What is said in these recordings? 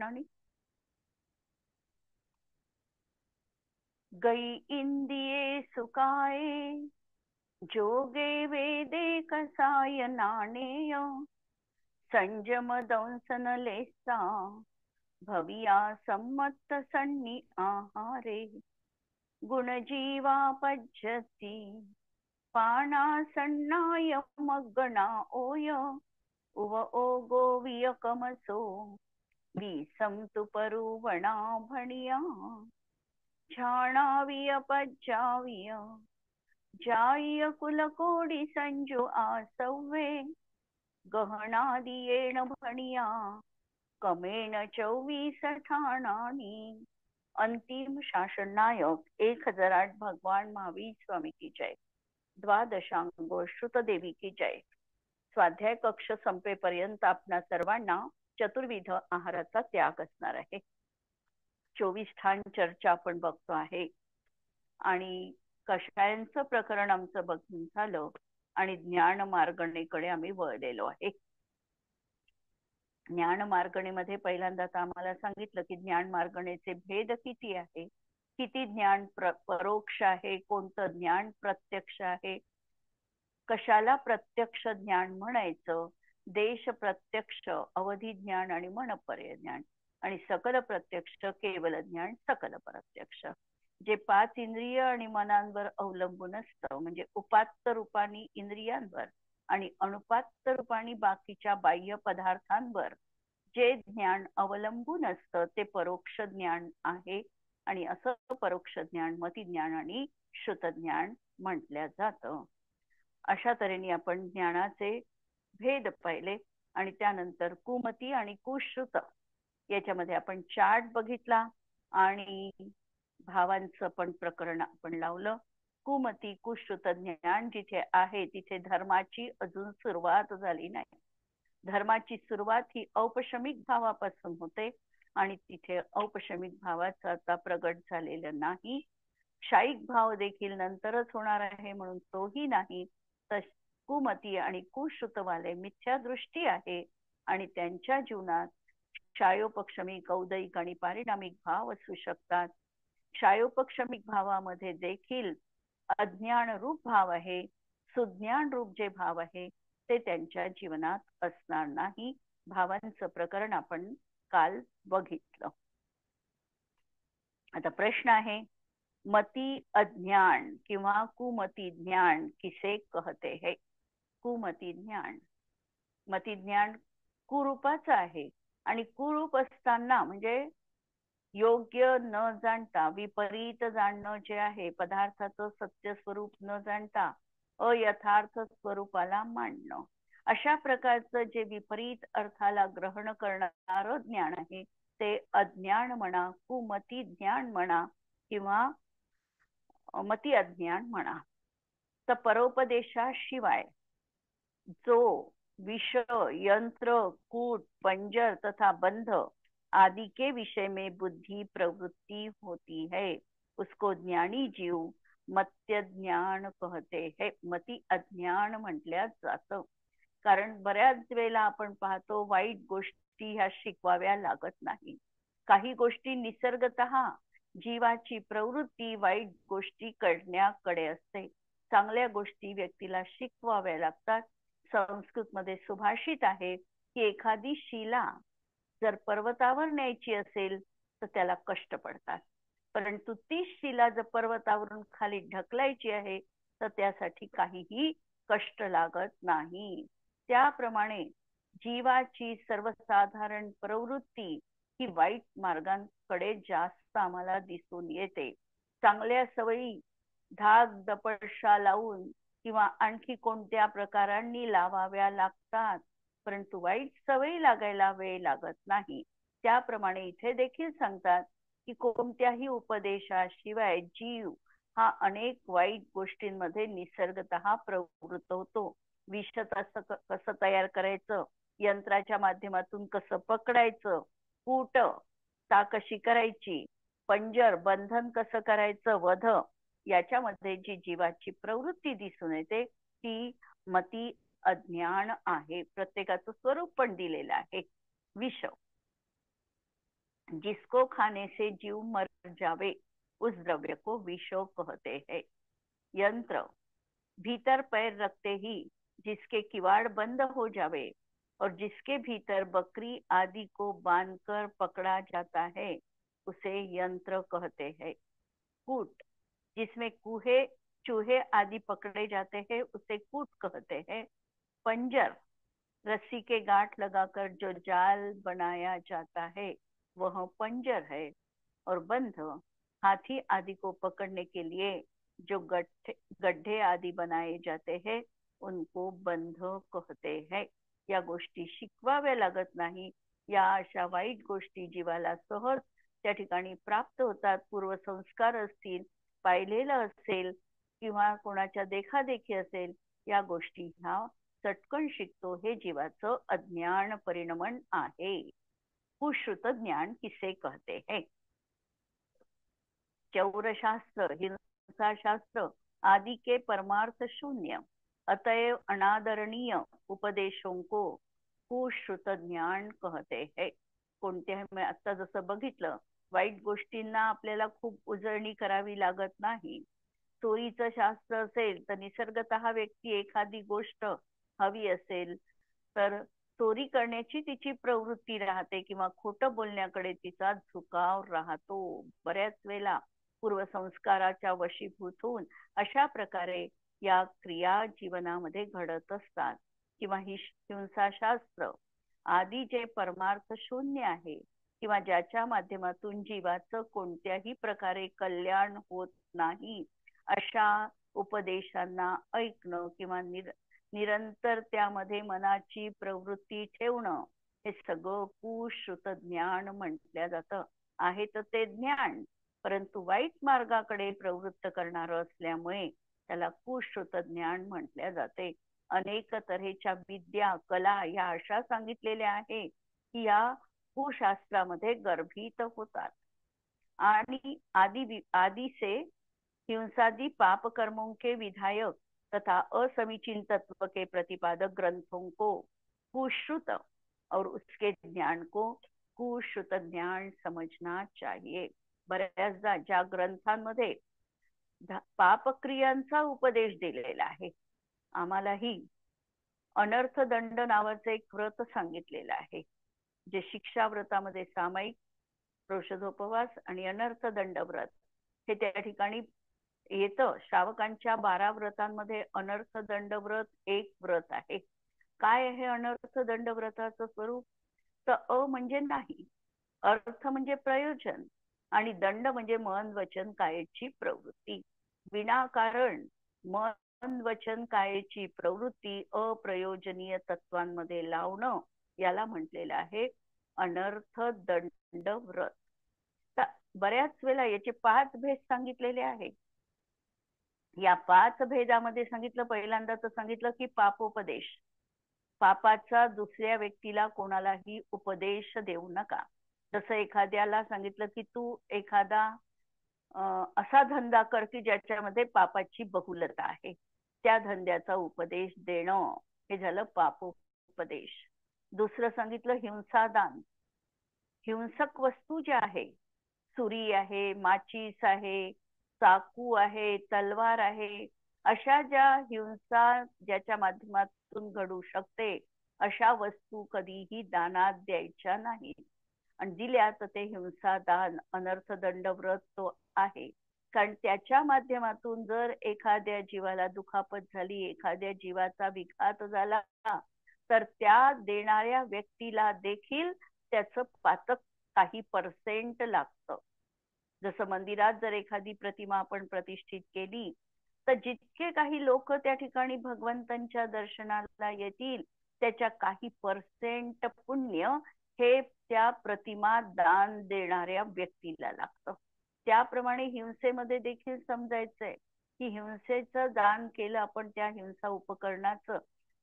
कृष्णाने. गई इंदिये सुकाये, जोगे वेदे कसाय नाणेय. संजम दंसन लेसा, भविया सम्मत सन्नी आहारे. गुणजीवा पज्यती, पाना सन्नाय मग्गणा ओय. उव ओगो वियकमसो, विसंतु परुवणा भणिया. छाणाविय पज्जाविय, जाय कुलकोडी संजू आसव्वे. गहनादियेण भणिया, कमेण 24 ठाणानी. अंतिम शासन नायक 1008 भगवान महावीर स्वामी की जय. द्वादशांग श्रुतदेवी की जय. स्वाध्याय कक्ष संपेपर्यंत आपणा सर्वांना चतुर्विध आहाराचा त्याग असणार आहे. 24 ठाण चर्चा आपण बघतो आहे आणि कषायांचं प्रकरण आमचं बघून झालं आणि ज्ञान मार्गणेकडे आम्ही वळलेलो आहे. ज्ञान मार्गणेमध्ये पहिल्यांदाच आम्हाला सांगितलं की ज्ञान मार्गणेचे भेद किती आहे, किती ज्ञान परोक्ष आहे, कोणतं ज्ञान प्रत्यक्ष आहे, कशाला प्रत्यक्ष ज्ञान म्हणायचं, देश प्रत्यक्ष, अवधी ज्ञान आणि मनपर्य ज्ञान, आणि सकल प्रत्यक्ष, केवल ज्ञान, सकल प्रत्यक्ष. जे 5 इंद्रिय आणि मनांवर अवलंबून असतं, म्हणजे उपात्त रूपाने इंद्रियांवर आणि अनुपात्त रूपाने बाकीच्या बाह्य पदार्थांवर जे ज्ञान अवलंबून असतं ते परोक्ष ज्ञान आहे. आणि असं परोक्ष ज्ञान मती ज्ञान आणि श्रुत ज्ञान म्हटलं जातं. अशा तऱ्हेने आपण ज्ञानाचे भेद पाहिले आणि त्यानंतर कुमती आणि कुश्रुत याच्यामध्ये आपण चार्ट बघितला आणि भावांचं पण प्रकरण आपण लावलं. कुमती कुश्रुत ज्ञान जिथे आहे तिथे धर्माची अजून सुरुवात झाली नाही. धर्माची सुरुवात ही औपशमिक भावापासून होते आणि तिथे औपशमिक भावाचा आता प्रगट झालेला नाही. शाईक भाव देखील नंतरच होणार आहे म्हणून तोही नाही. तर कुमती आणि कुश्रुतवाले मिथ्या दृष्टी आहे आणि त्यांच्या जीवनात क्षायोपक्षमिक, औदैक आणि पारिणामिक भाव असू शकतात. क्षायोपक्षमिक भावामध्ये देखील अज्ञान रूप भाव आहे. सुज्ञान रूप जे भाव आहे ते त्यांच्या जीवनात असणार नाही. भावांचं प्रकरण आपण काल बघितलं. आता प्रश्न आहे, मती अज्ञान किंवा कुमती ज्ञान किसे कहते है. कुमती ज्ञान, मती ज्ञान कुरूपाचं आहे आणि कुरूप असताना म्हणजे योग्य न जाणता विपरीत जाणणं जे आहे, पदार्थाचं सत्य स्वरूप न जाणता अयथार्थ स्वरूपाला मांडणं, अशा प्रकारचं जे विपरीत अर्थाला ग्रहण करणारं ज्ञान आहे ते अज्ञान म्हणा, कुमती ज्ञान म्हणा किंवा मती अज्ञान म्हणा. तर परोपदेशाशिवाय जो विष, यंत्र, कूट, पंजर तथा बंध आदि के विषय में बुद्धि प्रवृत्ति होती है उसको ज्ञानी जीव मत्य ज्ञान कहते है. मती अज्ञान म्हटल्या जातं. कारण बऱ्याच वेळेला आपण पाहतो वाईट गोष्टी ह्या शिकवाव्या लागत नाही. काही गोष्टी निसर्गतः जीवाची प्रवृत्ती वाईट गोष्टी करण्याकडे असते. चांगल्या गोष्टी व्यक्तीला शिकवाव्या लागतात. संस्कृत मध्ये सुभाषित आहे की एखादी शिला जर पर्वतावर न्यायची असेल तर त्याला कष्ट पडतात, परंतु ती शिला जर पर्वतावरून खाली ढकलायची आहे तर त्यासाठी काहीही कष्ट लागत नाही. त्याप्रमाणे जीवाची सर्वसाधारण प्रवृत्ती ही वाईट मार्गांकडे जास्त आम्हाला दिसून येते. चांगल्या सवयी धाक दपटशा लावून किंवा आणखी कोणत्या प्रकारांनी लावाव्या लागतात, परंतु वाईट सवयी लागायला वेळ लागत नाही. त्याप्रमाणे इथे देखील सांगतात की कोणत्याही उपदेशाशिवाय जीव हा अनेक वाईट गोष्टींमध्ये निसर्गतः प्रवृत्त होतो. विष कसं तयार करायचं, यंत्राच्या माध्यमातून कसं पकडायचं, कूट कशी करायची, पंजर बंधन कसं करायचं, वध, याच्यामध्ये जी जीवाची प्रवृत्ती दिसून येते ती मती अज्ञान आहे. प्रत्येकाचं स्वरूप पण दिलेलं आहे. विष जिसको खाने से जीव मर जावे उस द्रव्य को विषो कहते हैं। यंत्र, भीतर पैर रखते ही जिसके किवाड़ बंद हो जावे और जिसके भीतर बकरी आदि को बांधकर पकड़ा जाता है उसे यंत्र कहते हैं। कूट, जिसमें कूहे चूहे आदि पकड़े जाते हैं उसे कूट कहते हैं। पंजर, रस्सी के गांठ लगाकर जो जाल बनाया जाता है वह पंजर है। और बंध, हाथी आदि को पकड़ने के लिए जो गड्ढे गड्ढे आदि बनाए जाते हैं उनको बंध कहते हैं. या गोष्टी शिकवाव्या लागत नाही. या अशा वाईट गोष्टी जीवाला सहज त्या ठिकाणी प्राप्त होतात. पूर्वसंस्कार असतील, पाहिलेलं असेल किंवा कोणाच्या देखादेखी असेल, या गोष्टी ह्या चटकन शिकतो. हे जीवाचं अज्ञान परिणमन आहे. कुश्रुत ज्ञान किसे कहते हैं. चौरशास्त्र, हिंसाशास्त्र आदि के परमार्थ शून्य अतएव अनादरणीय उपदेशों को कुश्रुत ज्ञान कहते हैं. कोणत्याही आता जसं बघितलं, वाईट गोष्टींना आपल्याला खूप उजळणी करावी लागत नाही. चोरीचं शास्त्र असेल तर निसर्गतः व्यक्ती एखादी गोष्ट हवी असेल तर चोरी करण्याची तिची प्रवृत्ती राहते किंवा खोटं बोलण्याकडे तिचा झुकाव राहतो. बऱ्याच वेळेला पूर्वसंस्काराच्या वशीभूत होऊन अशा प्रकारे या क्रिया जीवनामध्ये घडत असतात. किंवा हिंसाशास्त्र आदी जे परमार्थ शून्य आहे किंवा ज्याच्या माध्यमातून जीवाचं कोणत्याही प्रकारे कल्याण होत नाही, अशा उपदेशांना ऐकणं किंवा निरंतर त्यामध्ये मनाची प्रवृत्ती ठेवणं, हे सगळं कुश्रुत ज्ञान म्हटलं जातं. आहे तर ते ज्ञान, परंतु वाईट मार्गाकडे प्रवृत्त करणारं असल्यामुळे त्याला कुश्रुत ज्ञान म्हटल्या जाते. अनेक तऱ्हेच्या विद्या, कला या अशा सांगितलेल्या आहे की या कुशास्त्रामध्ये गर्भित होतात. आणि आदि से हिंसादि पाप कर्मों के विधायक तथा असमीचीन तत्व के प्रतिपादक ग्रंथों को कुश्रुत और उसके ज्ञान को कुश्रुत ज्ञान समझना चाहिए. बऱ्याचदा ज्या ग्रंथांमध्ये पापक्रियांचा उपदेश दिलेला आहे, आम्हालाही अनर्थ दंड नावाचं एक व्रत सांगितलेलं आहे, जे शिक्षा व्रतामध्ये सामायिक औषधोपवास आणि अनर्थ दंड व्रत हे त्या ठिकाणी येतं. श्रावकांच्या 12 व्रतांमध्ये अनर्थ दंड व्रत एक व्रत आहे. काय आहे अनर्थ दंड व्रताचं स्वरूप? तर अ म्हणजे नाही, अर्थ म्हणजे प्रयोजन आणि दंड म्हणजे मन वचन कायेची प्रवृत्ती. विनाकारण मन वचन कायेची प्रवृत्ती अप्रयोजनीय तत्वांमध्ये लावणं, याला म्हटलेलं आहे अनर्थ दंड व्रत. तर बऱ्याच वेळेला याचे 5 भेद सांगितलेले आहेत. या 5 भेदामध्ये सांगितलं, पहिल्यांदा तर सांगितलं की पापोपदेश, पापाचा दुसऱ्या व्यक्तीला कोणालाही उपदेश देऊ नका. जसं एखाद्याला सांगितलं की तू एखादा असा धंदा कर की ज्याच्यामध्ये पापाची बहुलता आहे, त्या धंद्याचा उपदेश देणं, हे झालं पापोपदेश. दुसरं सांगितलं हिंसादान. हिंसक वस्तू ज्या आहे, सुरी आहे, माचीस आहे, चाकू आहे, तलवार आहे, अशा ज्या हिंसा ज्याच्या माध्यमातून घडू शकते, अशा वस्तू कधीही दानात द्यायच्या नाहीत. आणि दिल्या तर ते हिंसादान अनर्थदंड व्रत तो आहे. कारण त्याच्या माध्यमातून जर एखाद्या जीवाला दुखापत झाली, एखाद्या जीवाचा विघात झाला, तर त्या देणाऱ्या व्यक्तीला देखील त्याचं पातक काही पर्सेंट लागतं. जसं मंदिरात जर एखादी प्रतिमा आपण प्रतिष्ठित केली तर जितके काही लोक त्या ठिकाणी भगवंतांच्या दर्शनाला येतील, त्याच्या काही पर्सेंट पुण्य हे त्या प्रतिमा दान देणाऱ्या व्यक्तीला लागतं. त्याप्रमाणे हिंसेमध्ये देखील समजायचंय की हिंसेचं दान केलं आपण त्या हिंसा उपकरणाचं,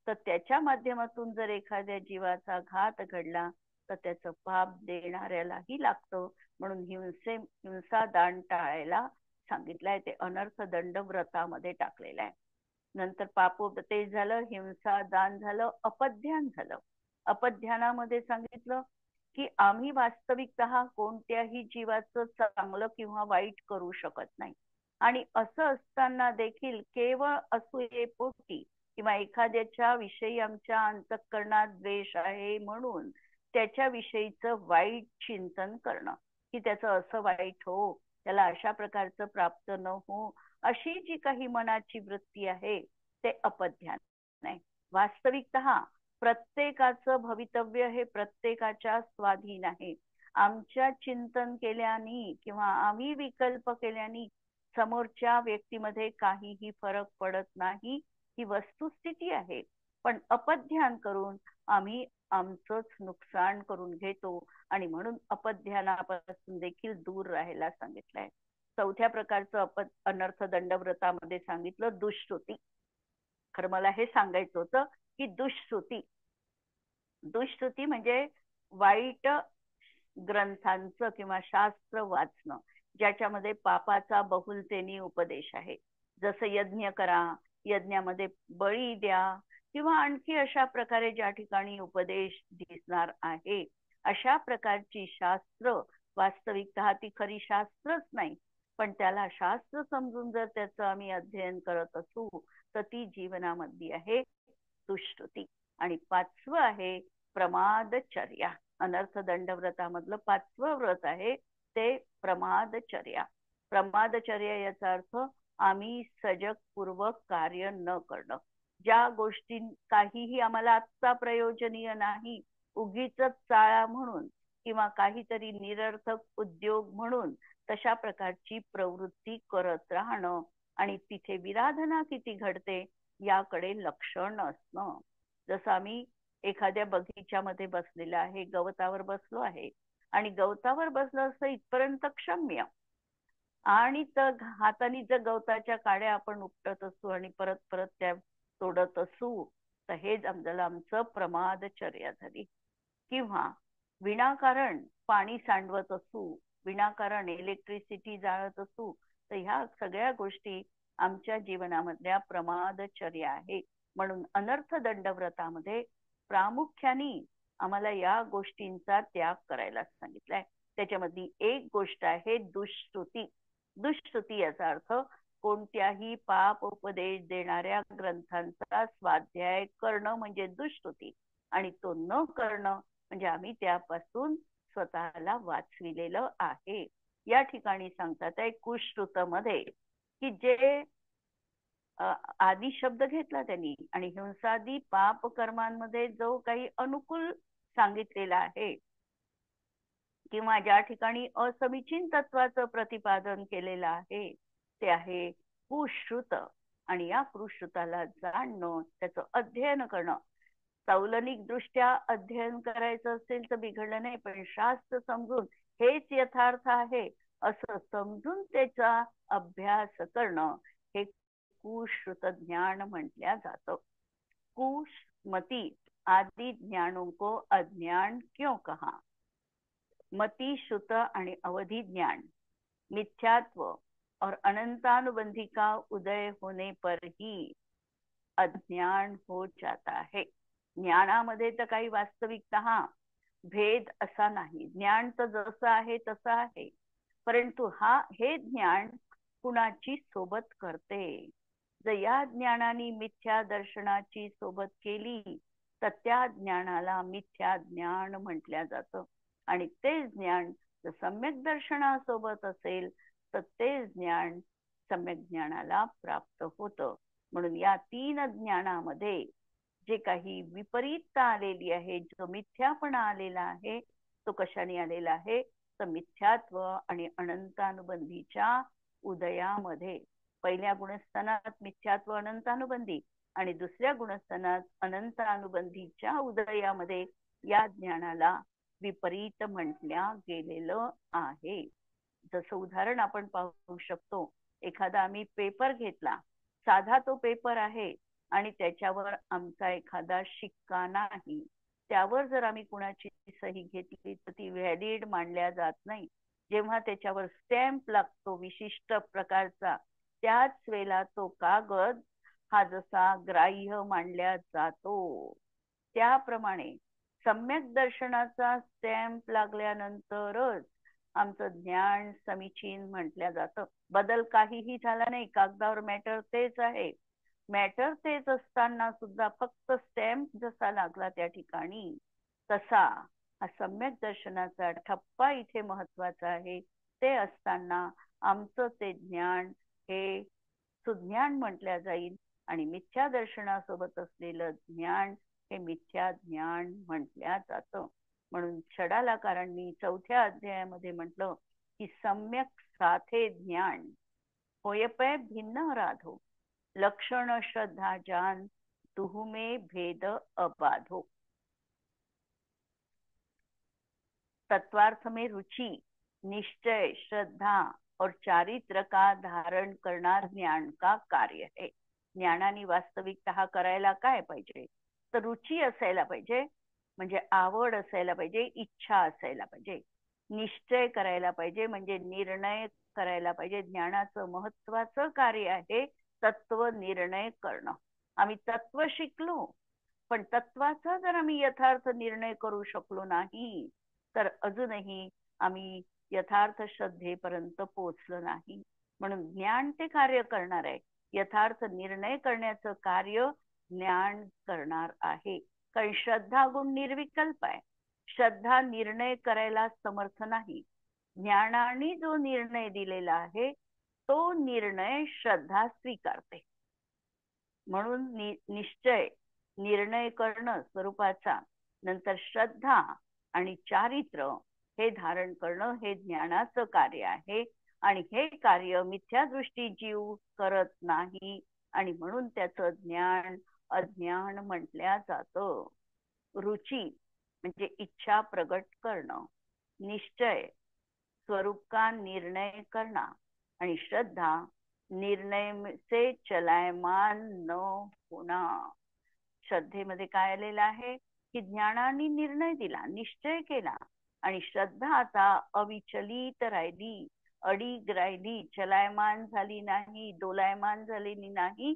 तर त्याच्या माध्यमातून जर एखाद्या जीवाचा घात घडला तर त्याचं पाप देणाऱ्यालाही लागतं. म्हणून हिंसा दान टाळायला सांगितलंय. ते अनर्थ दंड व्रतामध्ये टाकलेलं आहे. नंतर पापोपदेश झालं, हिंसा दान झालं, अपध्यान झालं. अपध्यानामध्ये सांगितलं की आम्ही वास्तविकतः कोणत्याही जीवाचं चांगलं किंवा वाईट करू शकत नाही. आणि असं असताना देखील केवळ असूयेपोटी किंवा एखाद्याच्या विषयी आमच्या अंतःकरणात द्वेष आहे म्हणून त्याच्याविषयीचं वाईट चिंतन करणं, की त्याचं असं वाईट हो, त्याला अशा प्रकारचं प्राप्त न हो, अशी जी काही मनाची वृत्ती आहे ते अपध्यान नाही. वास्तविकतः प्रत्येकाचं भवितव्य हे प्रत्येकाच्या स्वाधीन आहे. आमच्या चिंतन केल्याने किंवा आम्ही विकल्प केल्याने समोरच्या व्यक्तीमध्ये काहीही फरक पडत नाही, ही वस्तुस्थिती आहे. पण अपध्यान करून आम्ही आमचंच नुकसान करून घेतो आणि म्हणून अपध्यानापासून देखील दूर राहायला सांगितलंय. चौथ्या प्रकारचं अनर्थ दंडव्रतामध्ये सांगितलं दुष्श्रुती. खरं मला हे सांगायचं होतं की दुष्श्रुती म्हणजे वाईट ग्रंथांचं किंवा शास्त्र वाचणं, ज्याच्यामध्ये पापाचा बहुलतेने उपदेश आहे. जसं यज्ञ करा, यज्ञामध्ये बळी द्या, किंवा आणखी अशा प्रकारे ज्या ठिकाणी उपदेश दिसणार आहे, अशा प्रकारची शास्त्र वास्तविकतः ती खरी शास्त्रच नाही, पण त्याला शास्त्र समजून जर त्याचं आम्ही अध्ययन करत असू तर ती जीवनामध्ये आहे दुष्कृती. आणि पाचवं आहे प्रमादचर्या. अनर्थ दंडव्रतामधलं पाचवं व्रत आहे ते प्रमादचर्या. प्रमादचर्या याचा अर्थ आम्ही सजगपूर्वक कार्य न करणं. ज्या गोष्टी काहीही आम्हाला आत्ता प्रयोजनीय नाही, उगीच चाळा म्हणून किंवा काहीतरी निरर्थक उद्योग म्हणून तशा प्रकारची प्रवृत्ती करत राहणं आणि तिथे विराधना किती घडते याकडे लक्ष नसणं. जसं आम्ही एखाद्या बगीच्यामध्ये बसलेला आहे, गवतावर बसलो आहे आणि गवतावर बसलो असं इथपर्यंत क्षम्य, आणि तर हाताने जर गवताच्या काड्या आपण उपटत असू आणि परत परत त्या तोडत असू तर हे जमलं आमचं प्रमादचर्या झाली. किंवा विनाकारण पाणी सांडवत असू, विनाकारण इलेक्ट्रिसिटी जाळत असू, तर ह्या सगळ्या गोष्टी आमच्या जीवनामधल्या प्रमादचर्या आहे. म्हणून अनर्थ दंडव्रतामध्ये प्रामुख्याने आम्हाला या गोष्टींचा त्याग करायला सांगितलाय. त्याच्यामधली एक गोष्ट आहे दुष्श्रुती. दुष्श्रुती याचा अर्थ कोणत्याही पाप उपदेश देणाऱ्या ग्रंथांचा स्वाध्याय करणं म्हणजे दुष्श्रुती, आणि तो न करणं म्हणजे आम्ही त्यापासून स्वतःला वाचविलेलं आहे. या ठिकाणी सांगतात आहे कुश्रुत मध्ये की जे आदी शब्द घेतला त्यांनी आणि हिंसादी पाप कर्मांमध्ये जो काही अनुकूल सांगितलेला आहे किंवा ज्या ठिकाणी असमीचीन तत्वाचं प्रतिपादन केलेलं आहे ते आहे कुश्रुत. आणि या कुश्रुताला जाणणं, त्याचं अध्ययन करणं, सौलनिक दृष्ट्या अध्ययन करायचं असेल तर बिघडलं नाही, पण शास्त्र समजून हेच यथार्थ आहे असं समजून त्याचा अभ्यास करणं हे कुश्रुत ज्ञान म्हटल्या जातं. कुमति आदि ज्ञानों को अज्ञान क्यों कहा? मति, श्रुत आणि अवधि ज्ञान मिथ्यात्व और अनंतानुबंधी का उदय होने पर ही अज्ञान हो जाता है. ज्ञानामध्ये तर काही वास्तविकतः भेद असा नाही, ज्ञान तर जसं आहे तसं आहे, परंतु हे ज्ञान कुणाची सोबत करते. जर या ज्ञानाने मिथ्या दर्शनाची सोबत केली तर त्या ज्ञानाला मिथ्या ज्ञान म्हटल्या जातं. आणि ते ज्ञान जर सम्यक दर्शनासोबत असेल तर ते ज्ञान सम्यक ज्ञानाला प्राप्त होतं. म्हणून या तीन ज्ञानामध्ये जे काही विपरीतता आलेली आहे, जो मिथ्यापणा आलेला आहे, तो कशाने आलेला आहे तर मिथ्यात्व आणि अनंतानुबंधीच्या उदयामध्ये. पहिल्या गुणस्थानात मिथ्यात्व अनंतानुबंधी आणि दुसऱ्या गुणस्थानात अनंतानुबंधीच्या उदयामध्ये या ज्ञानाला विपरीत म्हटल्या गेलेलं आहे. जसं उदाहरण आपण पाहू शकतो, एखादा आम्ही पेपर घेतला, साधा तो पेपर आहे आणि त्याच्यावर आमचा एखादा शिक्का नाही, त्यावर जर आम्ही कुणाची सही घेतली तर ती व्हॅलिड मानल्या जात नाही. जेव्हा त्याच्यावर स्टॅम्प लागतो विशिष्ट प्रकारचा, त्याच वेळेला तो कागद हा जसा ग्राह्य मानल्या जातो. त्याप्रमाणे सम्यक दर्शनाचा स्टॅम्प लागल्यानंतरच आमचं ज्ञान समीचीन म्हटल्या जातं. बदल काहीही झाला नाही, कागदावर मॅटर तेच आहे. मॅटर तेच असताना सुद्धा फक्त स्टॅम्प जसा लागला त्या ठिकाणी, तसा हा सम्यक दर्शनाचा ठप्पा इथे महत्वाचा आहे. ते असताना आमचं ते ज्ञान हे सुज्ञान म्हटल्या जाईल आणि मिथ्या दर्शनासोबत असलेलं ज्ञान हे मिथ्या ज्ञान म्हटल्या जातं. म्हणून षडालाकारांनी 4थ्या अध्यायामध्ये म्हटलं की सम्यक साथे ज्ञान होय पै भिन्न राधो, लक्षण श्रद्धा जान तुहुमे भेद अबाधो. तत्वार्थ में रुचि, निश्चय, श्रद्धा और चारित्र का धारण करना ज्ञान का कार्य है. ज्ञानाने वास्तविकता हा करायला काय पाहिजे, तर रुची असायला पाहिजे, म्हणजे आवड असायला पाहिजे, इच्छा असायला पाहिजे, निश्चय करायला पाहिजे, म्हणजे निर्णय करायला पाहिजे. ज्ञानाचं महत्वाचं कार्य आहे तत्व निर्णय करणं. आम्ही तत्व शिकलो, पण तत्वाचा जर आम्ही यथार्थ निर्णय करू शकलो नाही तर अजूनही आम्ही यथार्थ श्रद्धेपर्यंत पोहोचलो नाही. म्हणून ज्ञान ते कार्य करणार आहे. यथार्थ निर्णय करण्याचं कार्य ज्ञान करणार आहे. कारण श्रद्धा गुण निर्विकल्प आहे. श्रद्धा निर्णय करायला समर्थ नाही. ज्ञानाने जो निर्णय दिलेला आहे तो निर्णय श्रद्धा स्वीकारते. म्हणून निश्चय, निर्णय करणं स्वरूपाचा, नंतर श्रद्धा आणि चारित्र हे धारण करणं हे ज्ञानाचं कार्य आहे. आणि हे कार्य मिथ्या दृष्टी जीव करत नाही आणि म्हणून त्याचं ज्ञान अज्ञान म्हटल्या जातं. रुची म्हणजे इच्छा प्रगट करणं, निश्चय स्वरूप का निर्णय करना आणि श्रद्धा निर्णय से चलायमान न होना. श्रद्धेमध्ये काय आलेलं आहे की ज्ञानाने निर्णय दिला, निश्चय केला आणि श्रद्धा आता अविचलित राहिली, अडीग राहिली, चलायमान झाली नाही, डोलायमान झालेली नाही.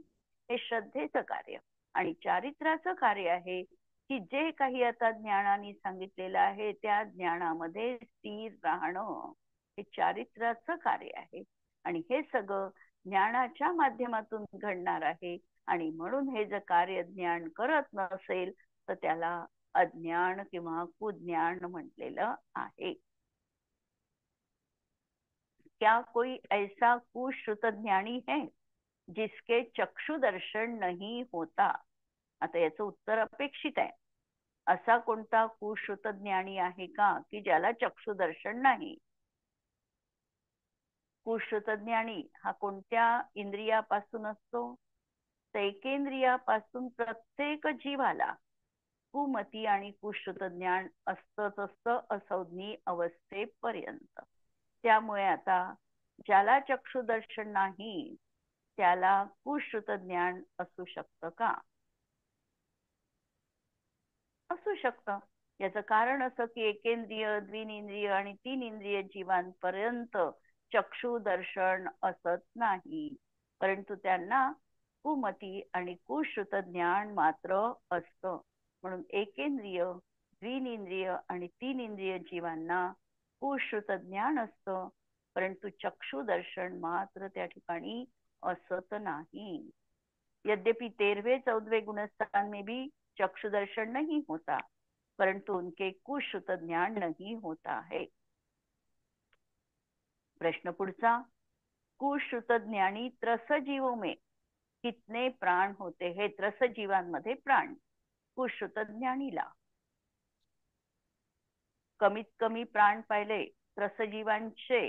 हे श्रद्धेचं कार्य. आणि चारित्राचं कार्य आहे की जे काही आता ज्ञानाने सांगितलेलं आहे त्या ज्ञानामध्ये स्थिर राहणं हे चारित्राचं कार्य आहे. आणि हे सगळं ज्ञानाच्या माध्यमातून घडणार आहे. आणि म्हणून हे जर कार्य ज्ञान करत नसेल तर त्याला अज्ञान किंवा कुज्ञान म्हटलेलं आहे. क्या कोई ऐसा कुश्रुत ज्ञानी है जिसके चक्षु दर्शन नहीं होता. आता याचं उत्तर अपेक्षित आहे. असा कोणता कुश्रुत ज्ञानी आहे का की ज्याला चक्षु दर्शन नाही. कुश्रुत ज्ञानी हा कोणत्या इंद्रियापासून असतो, ऐकेंद्रियापासून प्रत्येक जीवाला कुमती आणि कुश्रुत ज्ञान असतच असतं असंज्ञी अवस्थेपर्यंत. त्यामुळे आता ज्याला चक्षुदर्शन नाही त्याला कुश्रुत ज्ञान असू शकतं का? असू शकतं. याचं कारण असं की एकेंद्रिय, द्विनेंद्रिय आणि तीन इंद्रिय जीवांपर्यंत चक्षु दर्शन असत नाही, परंतु त्यांना कुमती आणि कुश्रुत ज्ञान मात्र असतं. म्हणून एकेंद्रिय, द्विनेंद्रिय आणि तीन इंद्रिय जीवांना कुश्रुत ज्ञान असतं, परंतु चक्षु दर्शन मात्र त्या ठिकाणी असत नाही. यद्यपि 13वें 14वें गुणस्थान में भी चक्षु दर्शन नहीं होता, परंतु उनके कुश्रुत ज्ञान नहीं होता है. प्रश्न पुढचा, कुश्रुत ज्ञानी त्रस जीवों में कितने प्राण होते हैं. त्रस जीवांमध्ये प्राण कुश्रुत ज्ञानीला कमीत कमी प्राण पाहिले त्रस जीवांचे.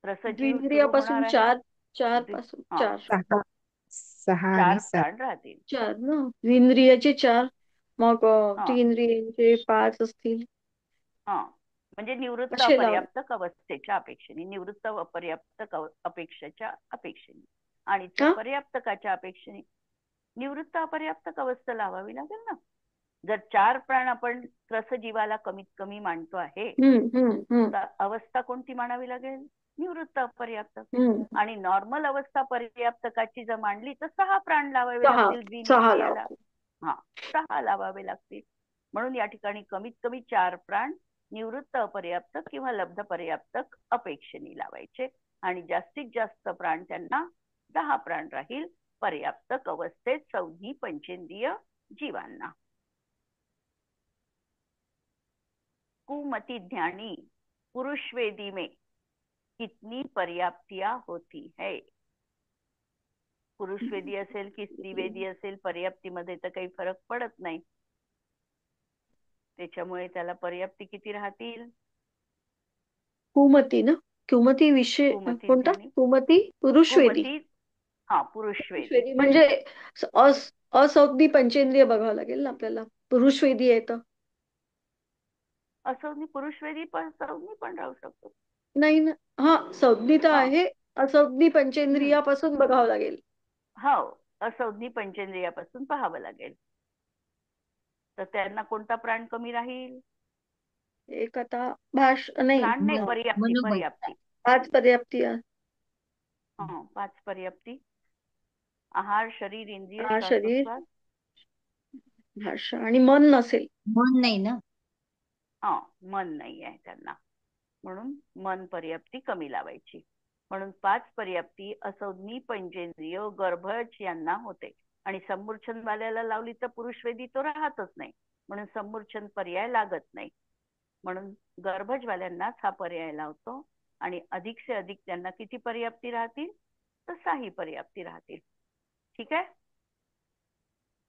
त्रसजीव सुरू होणार द्विंद्रियापासून आहे. चार, चार पासून हा, चार, सहा आणि चार सात. प्राण राहतील. चार ना. द्विंद्रियाचे चार, मग हा तीन 5 असतील. हा, म्हणजे निवृत्त असे लावले. अपर्याप्तक अवस्थेच्या अपेक्षेने, निवृत्त अपर्याप्तक अपेक्षेच्या अपेक्षेने आणि हा पर्याप्तकाच्या अपेक्षेने निवृत्त अपर्याप्तक अवस्था लावावी लागेल ना. जर 4 प्राण आपण त्रसजीवाला कमीत कमी मानतो आहे तर अवस्था कोणती मानावी लागेल? निवृत्त अपर्याप्तक. आणि नॉर्मल अवस्था पर्याप्तकाची जर मांडली तर 6 प्राण लावावे सहा लागतील सहा द्विनेंद्रियाला. लावा. हा 6 लावावे लागतील. म्हणून या ठिकाणी कमीत कमी 4 प्राण निवृत्त अपर्याप्त किंवा लब्ध पर्याप्तक अपेक्षेने लावायचे आणि जास्तीत जास्त प्राण त्यांना 10 प्राण राहील पर्याप्तक अवस्थेत संज्ञी पंचेंद्रिय जीवांना. कुमति ज्ञानी पुरुष वेदी में कितनी पर्याप्तियां होती है. पुरुष वेदी असेल की स्त्री वेदी असेल पर्याप्तीमध्ये तर काही फरक पडत नाही. त्याच्यामुळे त्याला पर्याप्ती किती राहतील. कुमती ना, कुमती विषय कुमती कोणता, ज्ञानी कुमती पुरुषवेदी. कुमती हा पुरुषवेदी पुरुषवेदी म्हणजे असंज्ञी पंचेंद्रिय बघावं लागेल ना आपल्याला. पुरुषवेदी आहे तर असंज्ञी पुरुषवेदी पण संज्ञी पण राहू शकतो. नाही ना. हा संज्ञी तर हा आहे, असंज्ञी पंचेंद्रियापासून बघावं लागेल. हो असंज्ञी पंचेंद्रियापासून पाहावं लागेल. तर त्यांना कोणता प्राण कमी राहील. एक आता नाही प्राण नाही पर्याप्ती पर्याप्ती 5 पर्याप्ती. 5 पर्याप्ती. आहार शरीर इंद्रिय शरीर, श्वासोच्छ्वास भाषा आणि मन नसेल. मन नाही ना. मन नाही आहे त्यांना म्हणून मन पर्याप्ती कमी लावायची. म्हणून 5 पर्याप्ती असंज्ञी पंचेंद्रिय गर्भज यांना होते आणि सम्मूर्छन वाल्याला लावली तर पुरुषवेदी तो राहतच नाही म्हणून सम्मूर्छन पर्याय लागत नाही. म्हणून गर्भजवाल्यांनाच हा पर्याय लावतो आणि अधिक से अधिक त्यांना किती पर्याप्ती राहतील तर 6 पर्याप्ती राहतील. ठीक आहे.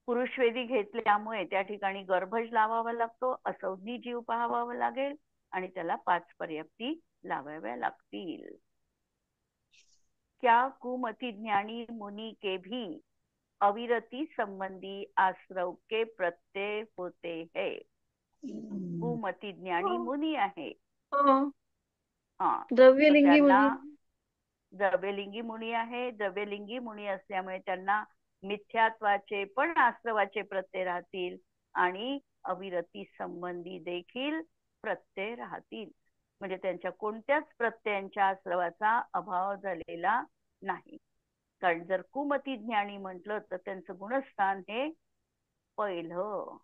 पुरुषवेदी घेतल्यामुळे त्या ठिकाणी गर्भज लावावा लागतो, असंज्ञी जीव पाहावा लागेल आणि त्याला 5 पर्याप्ती लावाव्या लागतील. क्या कुमति ज्ञानी मुनि के भी अविरति संबंधी आश्रव के प्रत्यय होते हैं. कुमति ज्ञानी मुनी आहे. द्रव्यलिंगी मुनी. द्रव्यलिंगी मुनी आहे. द्रव्यलिंगी मुनी असल्यामुळे त्यांना मिथ्यात्वाचे पण आश्रवाचे प्रत्यय राहतील आणि अविरती संबंधी देखील प्रत्यय राहतील. म्हणजे त्यांच्या कोणत्याच प्रत्ययांच्या आश्रवाचा अभाव झालेला नाही. कारण जर कुमती ज्ञानी म्हटलं तर त्यांचं गुणस्थान हे पहिलं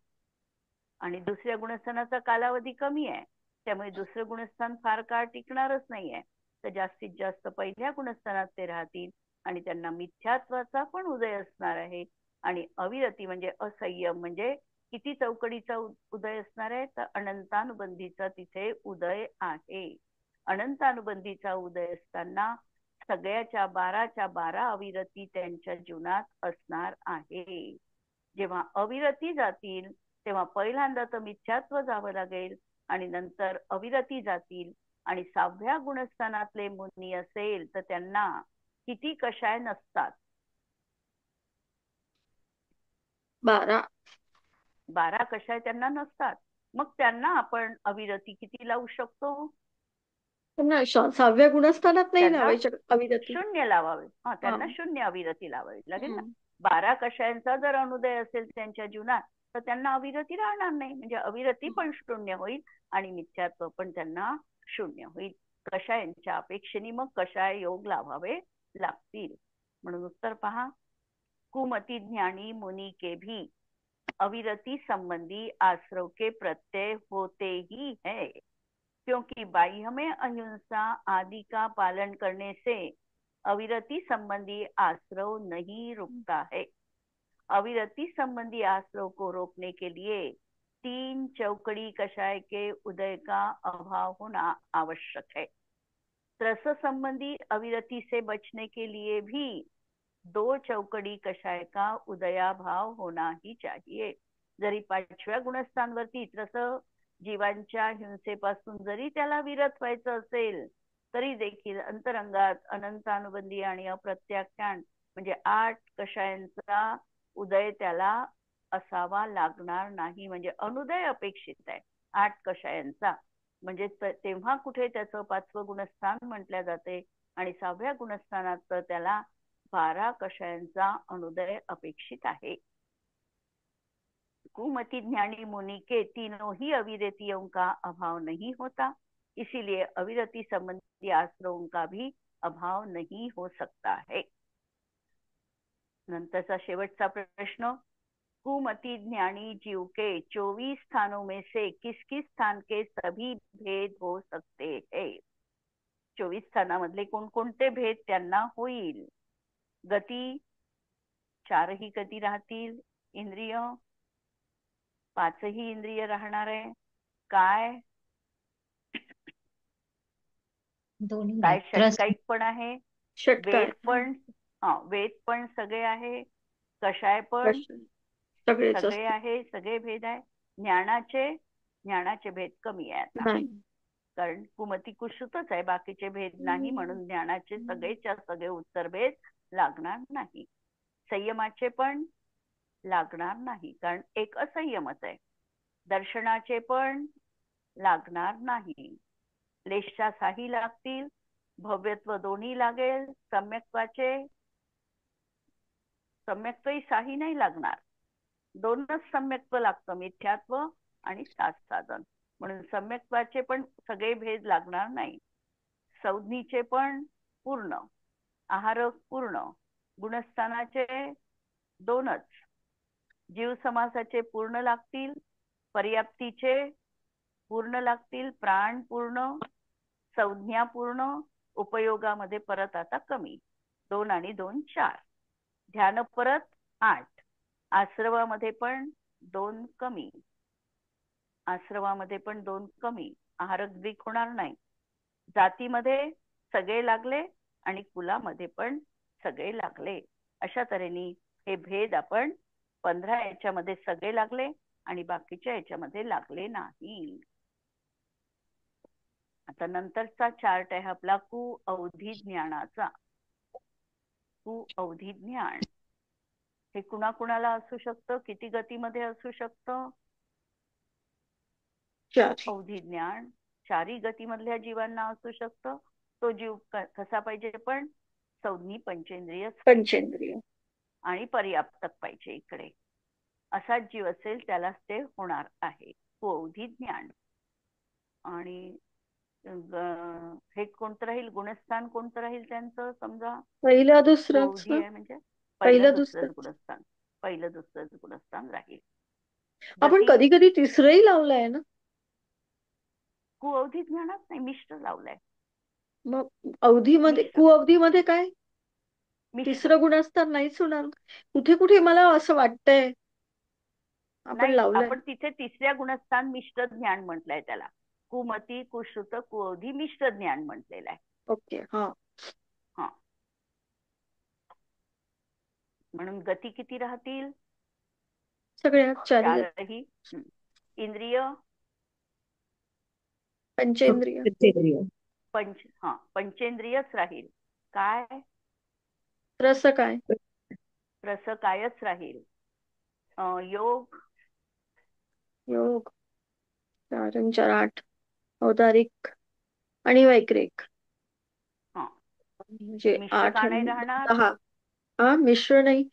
आणि दुसऱ्या गुणस्थानाचा कालावधी कमी आहे त्यामुळे दुसरं गुणस्थान फार काळ टिकणारच नाहीये. तर जास्तीत जास्त पहिल्या गुणस्थानात ते राहतील आणि त्यांना मिथ्यात्वाचा पण उदय असणार आहे आणि अविरती म्हणजे असंयम म्हणजे किती चौकडीचा उदय असणार आहे तर अनंतानुबंधीचा तिथे उदय आहे. अनंतानुबंधीचा उदय असताना सगळ्याच्या 12च्या 12 अविरती त्यांच्या जीवनात असणार आहे. जेव्हा अविरती जातील तेव्हा पहिल्यांदा तर मिथ्यात्व जावं लागेल आणि नंतर अविरती जातील आणि 6व्या गुणस्थानातले मुनी असेल तर त्यांना किती कषाय नसतात. 12 कषाय त्यांना नसतात. मग त्यांना आपण अविरती किती लावू शकतो. 6व्या गुणस्थानात नाही लावायच्या अविरती. 0 लावावे. त्यांना 0 अविरती लावावी लागेल ना. 12 कषायांचा जर अनुदय असेल त्यांच्या जीवनात तर त्यांना अविरती राहणार नाही. म्हणजे अविरती पण 0 होईल आणि मिथ्यात्व पण त्यांना 0 होईल. कषायांच्या अपेक्षेने मग कषाय योग लावावे लागतील. म्हणून उत्तर पहा. कुमति ज्ञानी मुनि के भी अविरति संबंधी आश्रव के प्रत्यय होते ही है क्योंकि बाह्य में अहिंसा आदि का पालन करने से अविरति संबंधी आश्रव नहीं रुकता है. अविरति संबंधी आश्रव को रोकने के लिए 3 चौकड़ी कषाय के उदय का अभाव होना आवश्यक है. त्रस संबंधी अविरति से बचने के लिए भी 2 चौकड़ी कषाय का उदयाभाव होना ही चाहिए. जरी 5व्या गुणस्थानवरती त्रस जीवांच्या हिंसेपासून जरी त्याला विरत व्हायचं असेल तरी देखील अंतरंगात अनंतानुबंधी आणि अप्रत्याख्यान म्हणजे 8 कषायांचा उदय त्याला असावा लागणार नाही. म्हणजे अनुदय अपेक्षित आहे 8 कषायांचा. म्हणजे तेव्हा कुठे त्याचं 5वं गुणस्थान म्हटल्या जाते आणि 6व्या गुणस्थानात तर त्याला 12 कषायांचा अनुदय अपेक्षित आहे. कुमति ज्ञानी मुनि के तीनों ही अविरतियों का अभाव नहीं होता इसीलिए अविरति संबंधी आश्रयों का भी अभाव नहीं हो सकता है. नंतरचा शेवटचा प्रश्न. कुमति ज्ञानी जीव के 24 स्थानों में से किस किस स्थान के सभी भेद हो सकते हैं? 24 स्थानामधले कोणकोणते भेद त्यांना होईल? गती, 4ही गती राहतील. इंद्रिय, 5ही इंद्रिय राहणार आहे. काय काय षटकाईक पण आहे, षटकार वेद पण, वेद पण सगळे आहे, कषाय पण सगळेच सगळे असतात. आहे, सगळे भेद आहे. ज्ञानाचे भेद कमी आहे आता, नाही. कारण कुमती कुश्रुतच आहे, बाकीचे भेद नाही, म्हणून ज्ञानाचे सगळेच्या सगळे उत्तर भेद लागणार नाही. संयमाचे पण लागणार नाही, कारण एक असंयमच आहे. दर्शनाचे पण लागणार नाही. लेशच्या साही लागतील, भव्यत्व दोन्ही लागेल. सम्यक्त्वही साही नाही लागणार, दोनच सम्यक्त्व लागतं, मिथ्यात्व आणि साधन. म्हणून सम्यक्त्वाचे पण सगळे भेद लागणार नाही. संज्ञीचे पण पूर्ण, आहारक पूर्ण, गुणस्थानाचे दोनच, जीव समासाचे पूर्ण लागतील, पर्याप्तीचे पूर्ण लागतील, प्राण पूर्ण, संज्ञा पूर्ण, उपयोगामध्ये परत आता कमी, 2 आणि 2 4, ध्यान परत 8, आश्रवामध्ये पण 2 कमी, आश्रवामध्ये पण 2 कमी, आहारक द्विक होणार नाही. जातीमध्ये सगळे लागले आणि कुलामध्ये पण सगळे लागले. अशा तऱ्हेने हे भेद आपण 15 याच्यामध्ये सगळे लागले आणि बाकीच्या याच्यामध्ये लागले नाही. आता नंतरचा चार्ट आहे आपला कुअवधी ज्ञानाचा. कुअवधी ज्ञान हे कुणाकुणाला असू शकतं, किती गतीमध्ये असू शकतं? अवधी ज्ञान 4ही गतीमधल्या जीवांना असू शकतं. तो जीव कसा पाहिजे? पण संज्ञी पंचेंद्रिय आणि पर्याप्तक पाहिजे इकडे. असा जीव असेल त्यालाच ते होणार आहे कुअवधी ज्ञान. आणि हे कोणतं राहील? गुणस्थान कोणतं राहील त्यांचं? समजा पहिलं दुसरं कुअवधी आहे म्हणजे पहिलं दुसरं गुणस्थान, पहिलं दुसरं गुणस्थान राहील. आपण कधी कधी तिसरंही लावलंय ना. कुअवधी ज्ञानात नाही, मिश्र लावलंय. मग अवधीमध्ये, कुअवधीमध्ये काय तिसरं गुणस्थान नाहीच होणार. कुठे कुठे मला असं वाटतंय आपण लावलंय. आपण तिथे तिसऱ्या गुणस्थान मिश्र ज्ञान म्हटलंय त्याला. कुमती, कुश्रुत, कुअवधी मिश्र ज्ञान म्हटलेलं आहे. ओके. हा. म्हणून गती किती राहतील? सगळ्या 4ही. इंद्रिय, पंचेंद्रिय, पंचेंद्रियच राहील. काय? रस काय? रस कायच राहील. योग 4 आणि 4 8, औदारिक आणि वैक्रिक, म्हणजे 8 आणि 10. मिश्र नाही.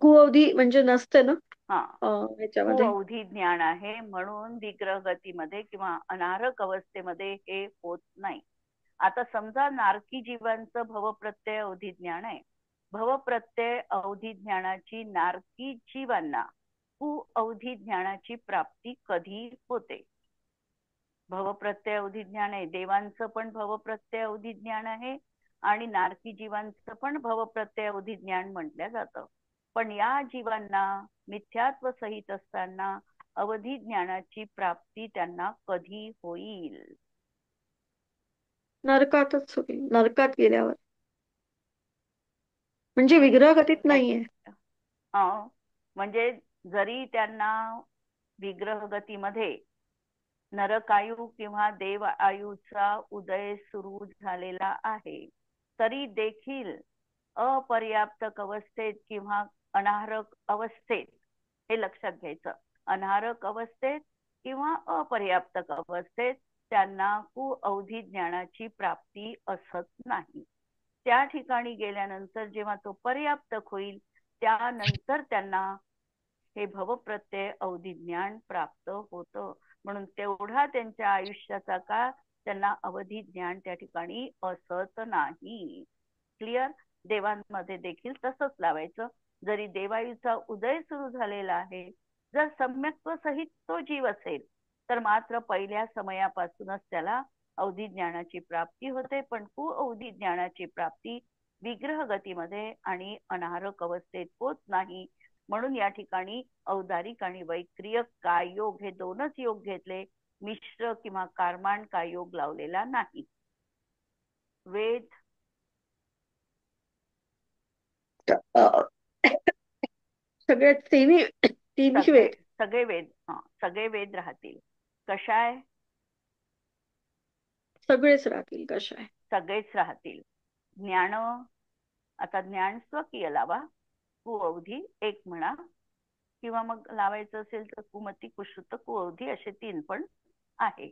कुअवधी म्हणजे नसते ना याच्यामध्ये. कुअवधी ज्ञान आहे, म्हणून विग्रह गतीमध्ये किंवा अनारक अवस्थेमध्ये हे होत नाही. आता समजा नारकी जीवांचं भवप्रत्यय अवधी ज्ञान आहे. भवप्रत्यय अवधी ज्ञानाची नारकी जीवांना कुअवधी ज्ञानाची प्राप्ती कधी होते? भवप्रत्यय अवधी ज्ञान आहे. देवांचं पण भवप्रत्यय अवधी ज्ञान आहे आणि नारकी जीवांचं पण भवप्रत्यय अवधी ज्ञान म्हटलं जातं. पण या जीवांना मिथ्यात्व सहित असताना अवधी ज्ञानाची प्राप्ती त्यांना कधी होईल? नरकातच होईल, नरकात गेल्यावर. म्हणजे विग्रहगतीत नाहीये. म्हणजे जरी त्यांना विग्रह गतीमध्ये नरकायू किंवा देव आयूचा उदय सुरू झालेला आहे, तरी देखील अपर्याप्तक अवस्थेत किंवा अनाहारक अवस्थेत, हे लक्षात घ्यायचं, अनाहारक अवस्थेत किंवा अपर्याप्तक अवस्थेत त्यांना कुअवधी ज्ञानाची प्राप्ती असत नाही. त्या ठिकाणी गेल्यानंतर जेव्हा तो पर्याप्तक होईल त्यानंतर त्यांना हे भवप्रत्यय अवधी ज्ञान प्राप्त होतं. म्हणून तेवढा त्यांच्या आयुष्याचा काळ त्यांना अवधी ज्ञान त्या ठिकाणी असत नाही. क्लिअर? देवांमध्ये देखील तसंच लावायचं. जरी देवायुचा उदय सुरू झालेला आहे, जर सम्यक्त्व सहित तो जीव असेल तर मात्र पहिल्या समयापासूनच त्याला अवधी ज्ञानाची प्राप्ती होते. पण कुअवधी ज्ञानाची प्राप्ती विग्रह गतीमध्ये आणि अनारक अवस्थेत होत नाही. म्हणून या ठिकाणी औदारिक आणि वैक्रियक काय योग हे दोनच योग घेतले, मिश्र किंवा कारमाण काय योग लावलेला नाही. वेद सगळे तिन्ही वेद सगळे वेद, सगळे वेद राहतील. कशाय सगळेच राहतील. कशाय सगळेच राहतील. ज्ञान, आता ज्ञान स्वकीय लावा, कुअवधी एक म्हणा, किंवा मग लावायचं असेल तर कुमती, कुश्रुत, कुअवधी असे 3 पण आहे.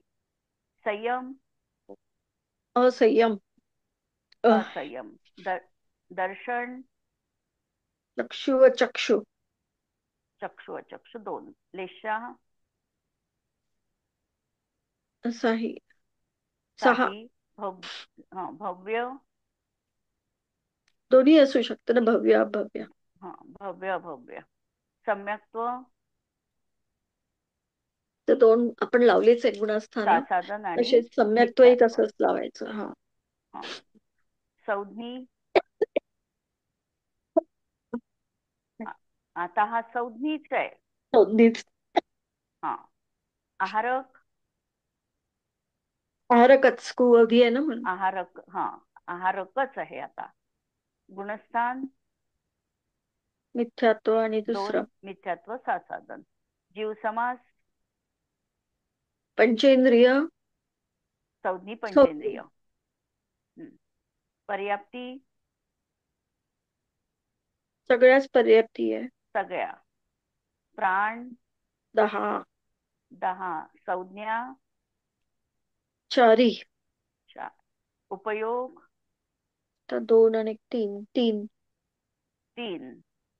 संयम, असंयम, असंयम, दर्शन, चक्षु चक्षु, चक्षु अचक्षु 2, लेशा, साही, 6 साही, भव्य, दोन्ही असू शकतं ना, भव्य अभव्य. भव्य अभव्य. सम्यक्त्व, तर 2 आपण लावलेच आहे गुणस्थान, साधन आणि तसेच सम्यक्त्वही मिथ्यात्व. तसंच लावायचं. संज्ञी, आता हा संज्ञीच आहे. आहारक, आहारकच कुअवधी आहे ना म्हणून. आहारक, आहारकच आहे. आता गुणस्थान मिथ्यात्व आणि 2, दुसरं मिथ्यात्व साधन. जीव समास, पंचेंद्रिय, संज्ञी पंचेंद्रिय. पर्याप्ती, सगळ्याच पर्याप्ती आहे. सगळ्या. प्राण 10, संज्ञा 4, उपयोग तर 2 आणि 3,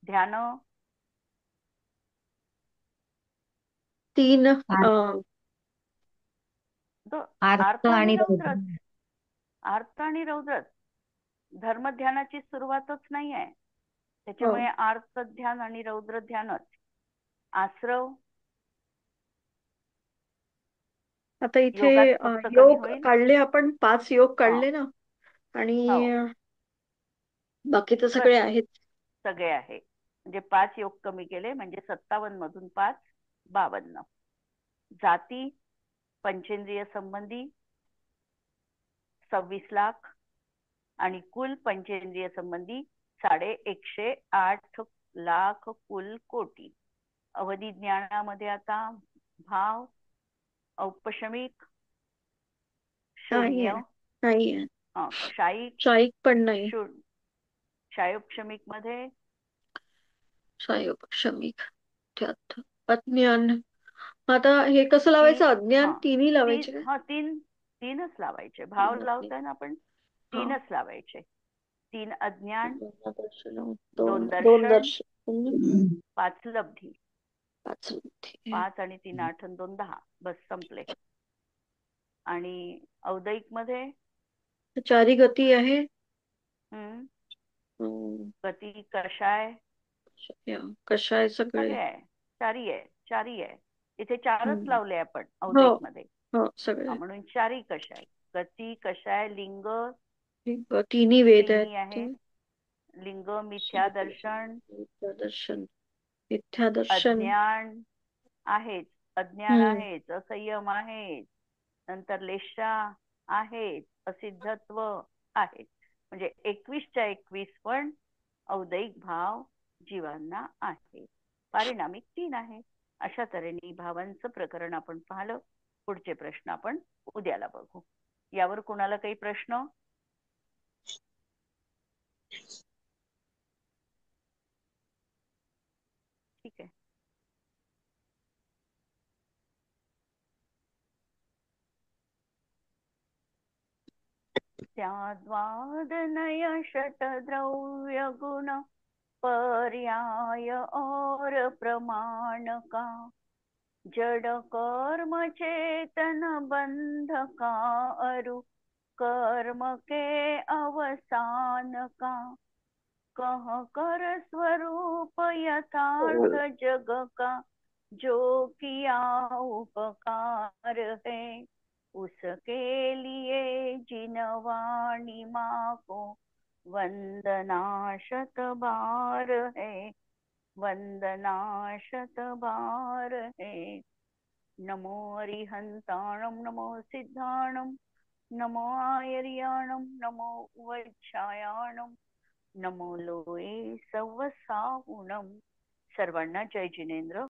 ध्यान 3, अर्थ आणि रौद्रच. अर्थ आणि रौद्रच. धर्मध्यानाची सुरुवातच नाही आहे, त्याच्यामुळे अर्थ ध्यान आणि रौद्र ध्यानच. आश्रव, आता इथे योग काढले आपण, 5 योग काढले ना, आणि बाकी तर सगळे आहेत. सगळे आहे, म्हणजे 5 योग कमी केले, म्हणजे 57 मधून 5 52. जाती पंचेंद्रिय संबंधी 26 लाख आणि कुल पंचेंद्रिय संबंधी 108 लाख कुल कोटी. अवधी ज्ञानामध्ये आता भाव, औपशमिक, शून्य, नाहीये, क्षायिक पण नाही. क्षायोपशमिक मध्ये क्षायोपशमिक, अज्ञान. आता हे कसं लावायचं? अज्ञान 3 लावायचे का? 3च लावायचे. भाव लावताय ना आपण, 3च लावायचे. 3 अज्ञान, 2 दर्शन, 5 लब्धी. 5 आणि 3 8 आणि 2 10, बस संपले. आणि औदयिक मध्ये 4 गती आहे. गती, कषाय सगळे आहे. 4 आहे. इथे 4च लावले आपण औदयिक मध्ये, म्हणून 4 कषाय. गती, कषाय, लिंग 3 वेद आहे. लिंग, मिथ्या दर्शन, अज्ञान आहेच, असंयम आहेच, नंतर लेशा आहेत, असिद्धत्व आहेत. म्हणजे 21च्या 21 पण औदयिक भाव जीवांना आहे. पारिणामिक 3 आहे. अशा तऱ्हेने भावांचं प्रकरण आपण पाहिलं. पुढचे प्रश्न आपण उद्याला बघू. यावर कोणाला काही प्रश्न? ठीक आहे. त्याद्वादनय षटद्रव्य गुण पर्याय और प्रमाण का, जड़ कर्म चेतन बंध का, अरु कर्म के अवसान का. कह कर स्वरूप यथार्थ जग का, जो किया उपकार है, उसके लिए जिन वाणी माँ को वंदना शत बार है, वंदना शत बार है। नमो अरिहंताणं नमो सिद्धाणं नमो आयर्याणं नमो वैच्छायाणं नमो लोये सव्वसाहुणं। सर्वांना जय जिनेंद्र.